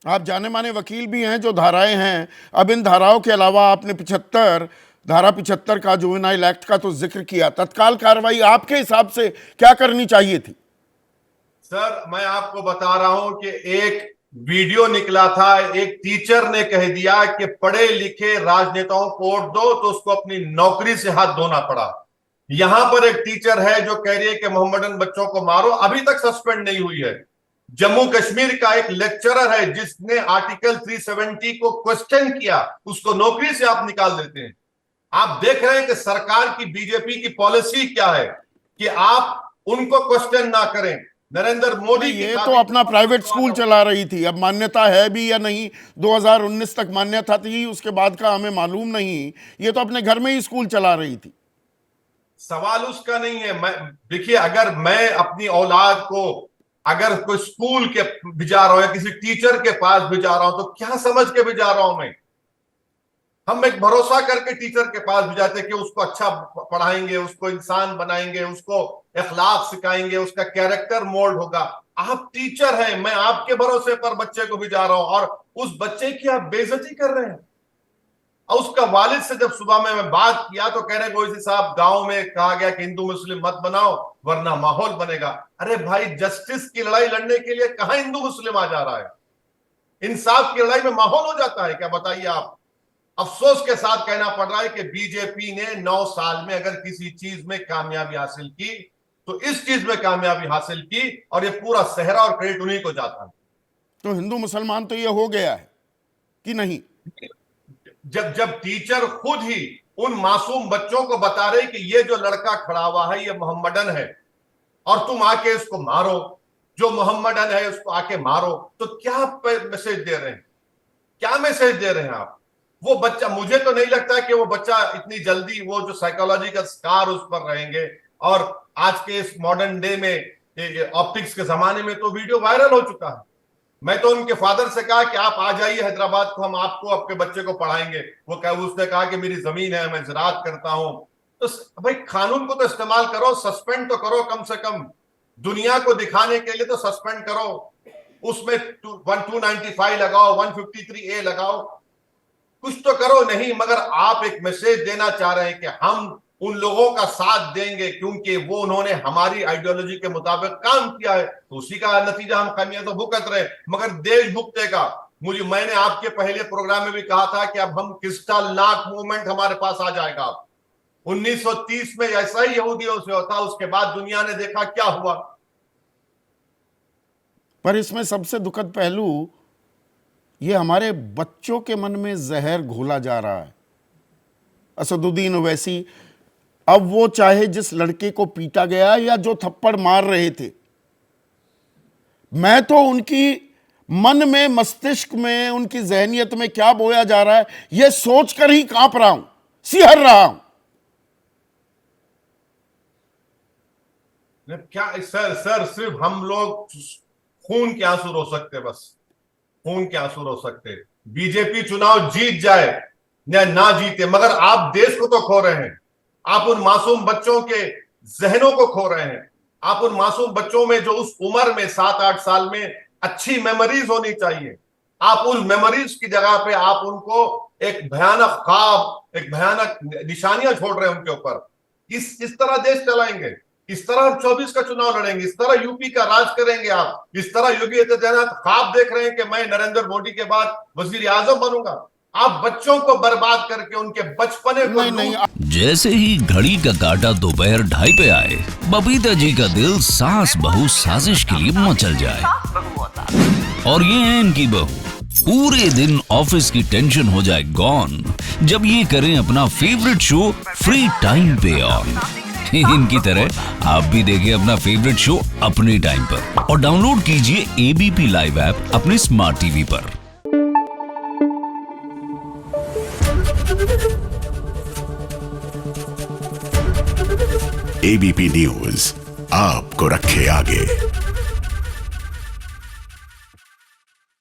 आप जाने माने वकील भी हैं, जो धाराएं हैं, अब इन धाराओं के अलावा आपने धारा 75 का जुवेनाइल एक्ट का तो जिक्र किया, तत्काल कार्रवाई आपके हिसाब से क्या करनी चाहिए थी? सर, मैं आपको बता रहा हूं कि एक वीडियो निकला था, एक टीचर ने कह दिया कि पढ़े लिखे राजनेताओं को वोट दो, तो उसको अपनी नौकरी से हाथ धोना पड़ा। यहां पर एक टीचर है जो कह रही है कि मोहम्मदन बच्चों को मारो, अभी तक सस्पेंड नहीं हुई है। जम्मू कश्मीर का एक लेक्चरर है जिसने आर्टिकल 370 को क्वेश्चन किया, उसको नौकरी से आप निकाल देते हैं। आप देख रहे हैं कि सरकार की, बीजेपी की पॉलिसी क्या है कि आप उनको क्वेश्चन ना करें। नरेंद्र मोदी ये तो अपना प्राइवेट स्कूल चला रही थी, अब मान्यता है भी या नहीं, 2019 तक मान्यता थी, उसके बाद का हमें मालूम नहीं। ये तो अपने घर में ही स्कूल चला रही थी। सवाल उसका नहीं है। मैं देखिए, अगर मैं अपनी औलाद को अगर कोई स्कूल के भिजा रहा हूं या किसी टीचर के पास भिजा रहा हूं, तो क्या समझ के भिजा रहा हूं मैं? हम एक भरोसा करके टीचर के पास भिजाते कि उसको अच्छा पढ़ाएंगे, उसको इंसान बनाएंगे, उसको अखलाक सिखाएंगे, उसका कैरेक्टर मोल्ड होगा। आप टीचर हैं, मैं आपके भरोसे पर बच्चे को भिजा रहा हूं और उस बच्चे की आप बेइज्जती कर रहे हैं। और उसका वालिद से जब सुबह में मैं बात किया तो कह रहे गोइसी साहब, गांव में कहा गया कि हिंदू मुस्लिम मत बनाओ वरना माहौल बनेगा। अरे भाई, जस्टिस की लड़ाई लड़ने के लिए कहां हिंदू मुस्लिम आ जा रहा है? इंसाफ की लड़ाई में माहौल हो जाता है क्या? बताइए आप। अफसोस के साथ कहना पड़ रहा है कि बीजेपी ने 9 साल में अगर किसी चीज में कामयाबी हासिल की तो इस चीज में कामयाबी हासिल की, और ये पूरा सेहरा और क्रेडिट उन्हीं को जाता है। तो हिंदू मुसलमान तो ये हो गया है कि नहीं? जब टीचर खुद ही उन मासूम बच्चों को बता रहे कि ये जो लड़का खड़ा हुआ है ये मोहम्मदन है और तुम आके इसको मारो, जो मोहम्मदन है उसको आके मारो, तो क्या मैसेज दे रहे हैं? क्या मैसेज दे रहे हैं आप? वो बच्चा, मुझे तो नहीं लगता कि वो बच्चा इतनी जल्दी, वो जो साइकोलॉजिकल स्कार उस पर रहेंगे। और आज के इस मॉडर्न डे में, ऑप्टिक्स के जमाने में तो वीडियो वायरल हो चुका है। मैं तो उनके फादर से कहा कि आप आ जाइए हैदराबाद को, हम आपको आपके बच्चे को पढ़ाएंगे। उसने कहा कि मेरी जमीन है, मैं ज़राअत करता हूं। तो भाई, कानून को तो इस्तेमाल करो, सस्पेंड तो करो, कम से कम दुनिया को दिखाने के लिए तो सस्पेंड करो। उसमें 295 लगाओ, 153A लगाओ, कुछ तो करो। नहीं, मगर आप एक मैसेज देना चाह रहे हैं कि हम उन लोगों का साथ देंगे क्योंकि वो उन्होंने हमारी आइडियोलॉजी के मुताबिक काम किया है, तो उसी का नतीजा हम खामियां तो भुगत रहे। मगर देश भुगतेगा। मैंने आपके पहले प्रोग्राम में भी कहा था कि अब हम क्रिस्टल नाक मूवमेंट हमारे पास आ जाएगा। 1930 में ऐसा ही यहूदियों से होता, उसके बाद दुनिया ने देखा क्या हुआ। पर इसमें सबसे दुखद पहलू ये हमारे बच्चों के मन में जहर घोला जा रहा है। असदुद्दीन ओवैसी, अब वो चाहे जिस लड़के को पीटा गया या जो थप्पड़ मार रहे थे, मैं तो उनकी मन में, मस्तिष्क में, उनकी जहनियत में क्या बोया जा रहा है यह सोचकर ही कांप रहा हूं, सिहर रहा हूं। क्या सर सिर्फ हम लोग खून के आंसू रो सकते, बस खून के आंसू रो सकते। बीजेपी चुनाव जीत जाए या ना जीते, मगर आप देश को तो खो रहे हैं। आप उन मासूम बच्चों के जहनों को खो रहे हैं। आप उन मासूम बच्चों में जो उस उम्र में 7-8 साल में अच्छी मेमोरीज होनी चाहिए, आप उन मेमोरीज की जगह पे आप उनको एक भयानक ख्वाब, एक भयानक निशानियां छोड़ रहे हैं उनके ऊपर। इस तरह देश चलाएंगे? इस तरह हम 24 का चुनाव लड़ेंगे? इस तरह यूपी का राज करेंगे आप? इस तरह योगी आदित्यनाथ ख्वाब देख रहे हैं कि मैं नरेंद्र मोदी के बाद वजीर आजम बनूंगा? आप बच्चों को बर्बाद करके उनके बचपने को नहीं। जैसे ही घड़ी का काटा दोपहर 2:30 पे आए, बबीता जी का दिल सास बहू साजिश के लिए मचल जाए। और ये है इनकी बहू, पूरे दिन ऑफिस की टेंशन हो जाए गॉन जब ये करें अपना फेवरेट शो फ्री टाइम पे ऑन। इनकी तरह आप भी देखिए अपना फेवरेट शो अपने टाइम पर और डाउनलोड कीजिए ABP लाइव ऐप अपने स्मार्ट टीवी पर। ABP न्यूज आपको रखे आगे।